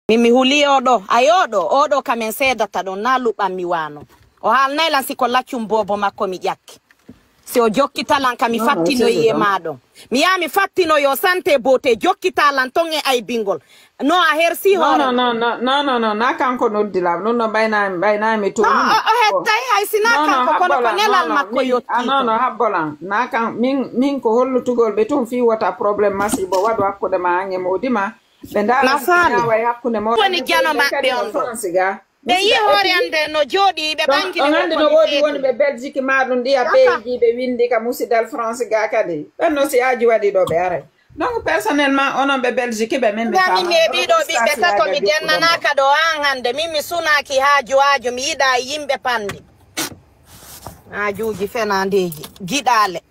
Mimi huli odo ayodo kamen sedata ɗon na luɓan mi wano o haalnaylan siko laccum bobo makko mi ƴakki si o jokkitalan ka mi fattino yiye maɗon mi yaha mi fattino yo sante bote jokkitalan ton e ay bingol no a hersi hoore no na kanko noddilam non no ɓaynami to o hettay hay sina kanko kono ko nelal makko yotti non habbolan na kan min ko hollutugol ɓe tun fi wata probléme masibo waɗo hakkude ma ange modima ɓe ndaaway hakkunde mo woni jano maɓɓe on ɗo ɓe yi hoore ande no jooɗi ɓe ɓangini ande no woodi woni ɓe Belgique maɗum ndi a ɓeyji ɓe windi ka musidal France ga kadi ɓenno si aji waɗi ɗo ɓe aray donc personnellement onon ɓe Belgique ɓe min ɓe meeɓiɗo ɓiɓɓe tato mi dennanaka ɗo an hande min mi sunaki haaju mi yiɗa yimɓe pandi haajuji fenandeji giɗale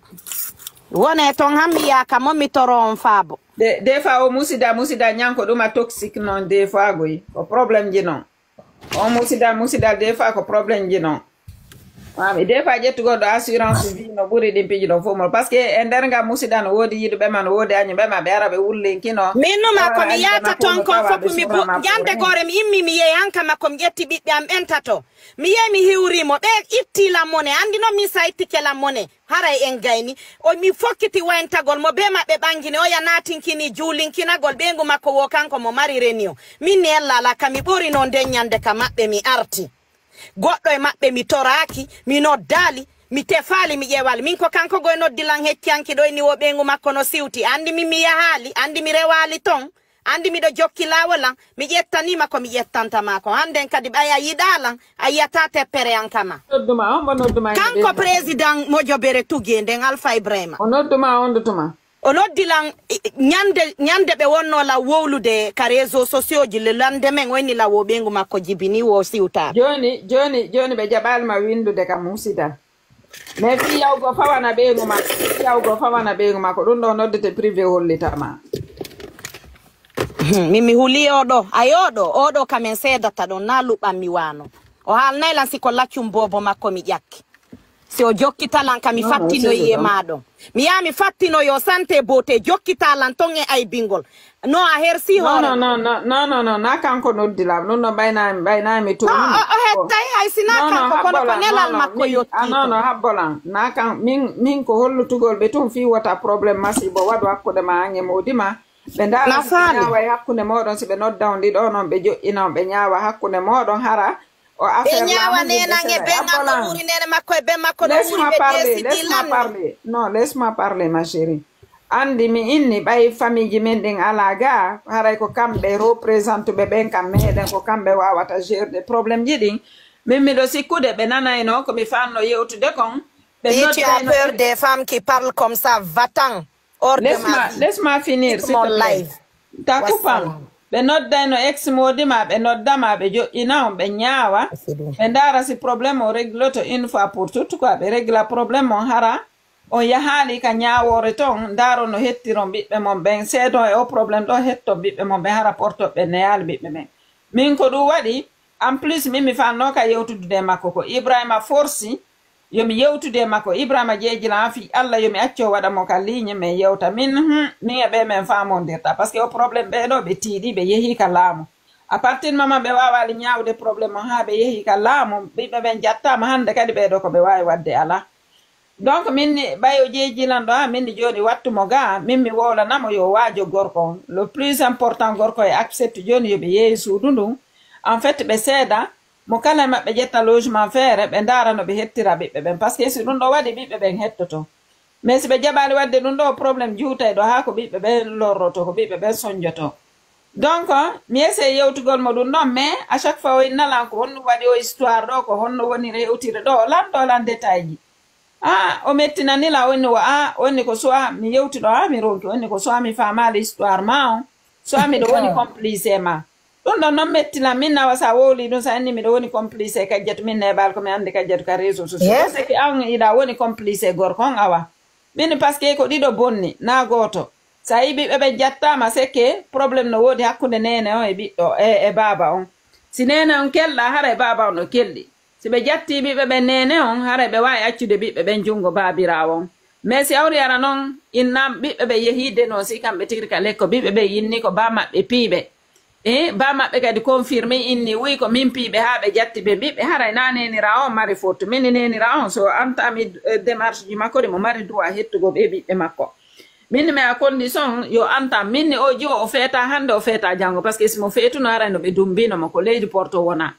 wone toon ham mi yaka momi toro on faabo des fois o musida ñanko ɗum a toxique noon des fois goy ko probléme ji noon on musida des fois ko probléme ji noon wami des fois ƴettugoɗo assurance vie no ɓuuri ɗin piiji ɗo fof mo par ce que e nder ngam musida no woodi yiɗuɓe ma no woodi añuɓe ma ɓe ara ɓe wullinkino min numa komi yata toon kon fof mi jande gore mi immi mi yeeyi hanka makko mi ƴetti ɓiɓɓe am ɓentato mi yeeyi mi hiwrimo ɓe ittilam mone andi noon min sa ittikelam mone haray en gayni o mi fokkiti wayntagol mo be maɓɓe ɓangini o ya natinkini juulinkinagol ɓeygu makko wo kanko mo mari renio min ni ellala ka mi ɓori noon nden ñande ka maɓɓe mi arti goɗɗo e maɓɓe mi toraki mi noddali mi tefali mi ƴewali min ko kanko goye noddilan hecciyanki ɗo ni wo ɓeygu makko no siwti andi mi yahali andi mi rewali ton andi miɗo jokki lawolan mi ƴettanima ko mi ƴettantama ko handen kadi ɓaya yiɗalan a yiyata teppere an kama kanko président Mojobere Tugie nden Alpha Ibrahima o nodduma ondutuma o noddilan ñande ɓe wonno la wowlude ka réseau sociaux ji le lendemain woni la wo ɓeygu makko jibini wo siwta joni ɓe jaɓalma windude kam musidal mais fi yawgo fawana ɓeygu makko ɗum ɗo noddete privé hollitama mimi huli oɗo kamen sedata ɗon na luɓan mi wano o haalnaylan siko laccum bobo makko mi ƴakki si o jokkitalan ka mi fattino yiye maɗon mi yaha mi fattino yo sante bote jokkitalan ton e ay bingol no a hersi hoore non na kanko noddilam non no ɓaynami to o hettay hay sina kanko kono ko nelal makko yotti non habbolan na kan min ko hollutugol ɓe tun fi wata probléme masibo waɗo hakkude ma ange modima ɓe ndaaway hakkunde moɗon si ɓe noddawdi ɗo noon ɓe joƴƴinon ɓe ñaawa hakkunde moɗon hara o affaire ñaawa nenange ɓe ngam wuri nene makko e ɓe makko no wuri ɓe parler non laisse-moi parler ma chérie andi mi inni ɓay famille ji men ɗin ala ga haray ko kamɓe représente ɓe ɓen kam meɗen ko kamɓe wawata gérde probléme ji ɗin min miɗo sikkude ɓe nanayno komi fanno yewtude kon ɓe tu as peur des femmes qui parlent comme ça va-t'en. Laisse-moi finir, s'il te plaît. Takupam. Ɓe noddayno ex modima ɓe noddama ɓe joƴƴina on ɓe ñaawa ɓe ndara si probléme o régloto une fois pour toutes quoi ɓe régla probléme on hara on yahali ka ñaawore ton ndaro no hettiron ɓiɓɓe mon ɓen seedon e o probléme ɗo hetto ɓiɓɓe mon ɓe hara portoɓe neyali ɓiɓɓe ɓen min ko ɗum waɗi en plus min mi fanno ka yewtude makko ko Ibrahima forsi yomi yewtude makko Ibrahima jeejila fi Allah yomi acco waɗa mo ka ligne mais yewta min e ɓe men famondirta par ce que o probléme ɓeɗo ɓe tiiɗi ɓe yeehi ka laamu à partir moment ɓe wawali ñawde probléme o ha ɓe yeehi ka laamu ɓiɓɓe ɓen jattama hande kadi ɓeɗo ko ɓe wawi wadde ala donc min ɓayo jeejilan ɗo ha min joni wattumo ga min mi wolanamo yo waajo gorko le plus important gorko e accepte joni yoɓe yeehi suudu ndun en fait ɓe seeda mo kala maɓɓe ƴetta logement feere ɓe ndaara no ɓe hettira ɓiɓɓe ɓen par ce que si ɗum ɗo waɗi ɓiɓɓe ɓen hettoto mais si ɓe jaɓali wadde ɗum ɗo probléme juutay ɗo haa ko ɓiɓɓe ɓen lorroto ko ɓiɓɓe ɓen soñjoto donc mi essaye yewtugol mo ɗum ɗon mais à chaque fois o innalan ko honno waɗi o histoire ɗo ko honno woni rewtire ɗo lan détail ji o mettinanila onni wo onni ko soit mi yewtiɗo ha mi ronki onni ko soit mi famali histoire ma o soit miɗo woni complice ma ɗum ɗon noon mettilam min nawa sa wowli ɗum sa anni miɗo woni complice e kajjatu min nebal komi andi kajjatu ka réseau sociaux par ce que an iɗa woni complice e gorko on awa min par ce que ko ɗiɗo bonni na goto sa yi ɓiɓɓe ɓe jattama sekke probléme no woodi hakkude nene on e ɓiɗɗo e baba on si nene on kelɗa hara e baba on no kelɗi si ɓe jatti ɓiɓɓe ɓe nene on hara ɓe wawi accude ɓiɓɓe ɓen jungo babirawo on mais si awri ara noon innam ɓiɓɓe ɓe yehide noon si kamɓe tigri ka lekko ɓiɓɓe ɓe yinni ko ba maɓɓe piiɓe ba maɓɓe kadi confirmé inni wi ko min piiɓe haa ɓe jatti ɓe mbiɓe haray na nenira on mari faute min nenira on so antami démarche ji makko de mo mari droit hettugo ɓe ɓiɓɓe makko min mais à condition yo antam min o jo o feeta hande o feeta jango parce que simo feetuno arayno ɓe dumbinomo ko leydi porto wona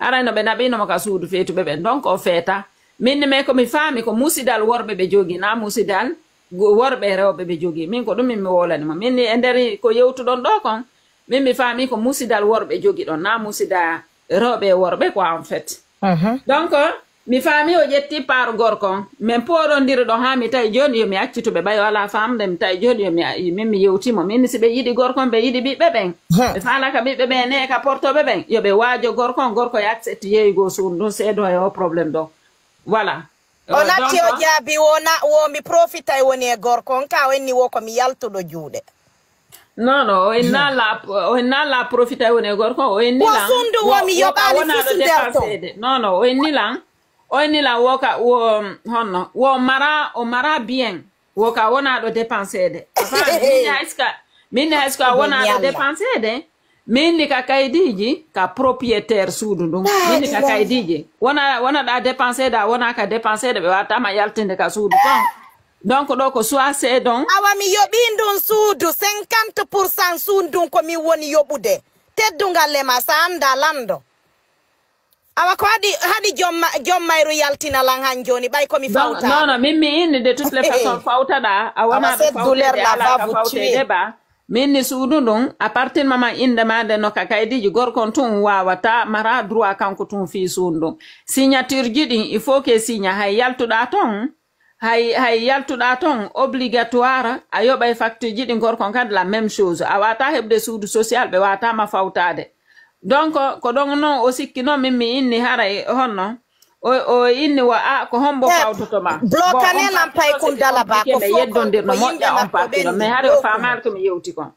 arayno ɓe naɓinomo ka suudu feetuɓe ɓen donc o feeta min mais komi faami ko musidal worɓe ɓe jogi na musidal worɓe rewɓe ɓe jogi min ko ɗum min mi wolanimo min e nder ko yewtuɗon ɗo kon min mi faami ko musidal worɓe jogi ɗon na musida rewɓe worɓe quoi en fait donc mi faami o ƴetti par gorko min poɗondiri ɗon ha mi tawi joni yomi accituɓe ɓayo ala famde mi tawi joni min mi yewtimo min si ɓe yiɗi gorkon ɓe yiɗi ɓiɓɓe ɓen ɓe falaka ɓiɓɓe ɓe ne ka portoɓe ɓen yoɓe waajo gorkon gorko e accepte yeygo suudu ɗum seedo e o probléme ɗo voilà o natti o jaabi womi profita e woni e gorko on ka wenni wo komi yaltuɗo juuɗe non o enna la profita e woni e gorko o enni lan sundu womi yoɓani fisuderto non o enni lan woka wo honno wo mara bien woka wona ɗo dépensede min hayska wona ɗo dépensede min ka kaydiji ka propriétaire suudu ɗum min ka kaydiji wona ɗa dépensede a wona ka dépensede ɓe watama yaltinde ka suudu ton donc ɗo ko soit c'est donc awa mi yoɓi ndun suudu 50% suudun komi woni yoɓude teddungal lema sa anda lando awa ko haɗi jommayru yaltinalan han joni ɓay komi fawta non min mi inni de toutes les façons fawtaɗa a wona ɗo fawtede ba min ni suudu ɗum à partir mama inde made no ka kaydiji gorkon tun wawata mara droit kanko tun fi suudu ɗum signature ji ɗin il faut que signa hay yaltuɗa ton hay yaltuɗa ton obligatoire a yoɓay facture ji ɗin gorkon kadi la même chose a wata heɓde suudu social ɓe watama fawtade donc ko ɗon noon o sikki noon min mi inni haray honno o inni ko hombo fawtotoma blocanelam pay kum dala ba ko yeddondirno moƴƴa on partiro mais haare o famani komi yewti kon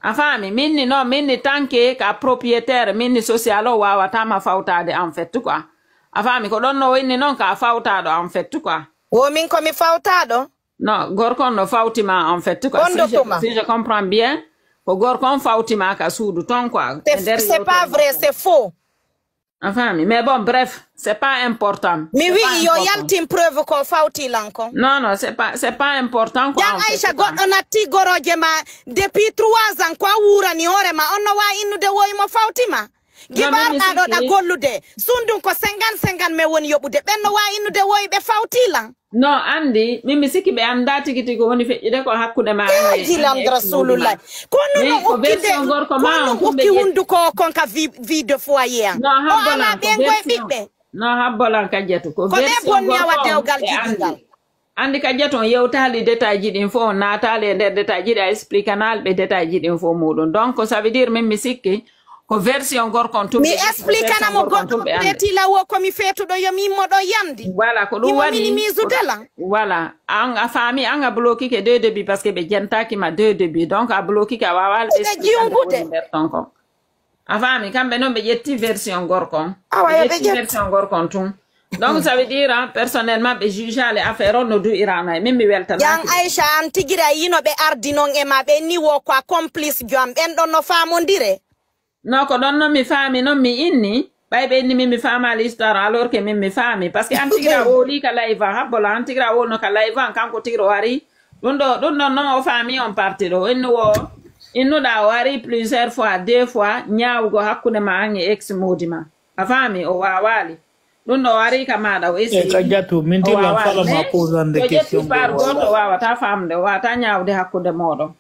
a faami minni noon minni tanke ka propriétaire minni social o wawatama fawtade en fait quoi a faami ko ɗon no o inni noon ka fawtaɗo en fait quoi o min komi fawtaɗo non gorkon no fawtima en fait quoi si je comprends bien ko gorkon fawtima ka suudu ton quoi c'est pas vrai c'est faux enfin mais bon bref c'est pas important mi wi yo yaltin preuve ko fawti lanko non c'est pas important quoi yang Aisha goɗɗo natti goroje ma depuis 3 ans ko wurani hoore ma on no wa innude woyi mo fawtima gibarɗa ɗo ɗa gollude sundun ko 50 me woni yoɓude ɓen no wa innude woyi ɓe fawti lan non andi min mi sikki ɓe anda tigi tigi woni feƴƴide ko hakkude ma jilam rasulullah kono no ukki hunduko kon ka vie de foyer o ala ɓengoye ɓiɓɓe non habbolan kajjatu ko ɓe bonni awa dewgal jiɗingal andi kajjatu on yewtali détail ji ɗin fof on natali e nder détail ji ɗi a explicanal ɓe détail ji ɗin fof muɗum donc ça veut dire min mi sikki ko version gorkon tumɓe mi expliquana mo goɗɗo ɓeetila wo komi feetuɗo yomi immoɗo yandi voilà ko ɗum waɗi minimisudela voilà an a faami an a bloquike 2 début parce que ɓe jentakima 2 début donc a bloquike a wawal jiwgude nder ton kon a faami kamɓe noon ɓe ƴetti version gorkon ɓe ƴetti version gorkon tun donc ça veut dire personnellement ɓe jugea les affaire on no du'irano e min mi weltana jan Aisha an tigira yino ɓe ardi noon e ma ɓe ni wo ko a complice joam ɓen ɗon no famodire non ko ɗon noon mi faami noon mi inni ɓay ɓe inni min mi faama l'histoire alors que min mi faami par ce que an tigira woli ka layva habbola an tigira wolno ka layva an kanko tigiro wari ɗum ɗon noon o faami on parti ɗo innuɗa o wari plusieurs fois 2 fois ñaawugo hakkude ma an e ex modi ma a faami o wawali ɗum ɗo wari ka maɗa o kajatu min tilan falama posande question par goto wawata famde o wawata ñaawde hakkude moɗon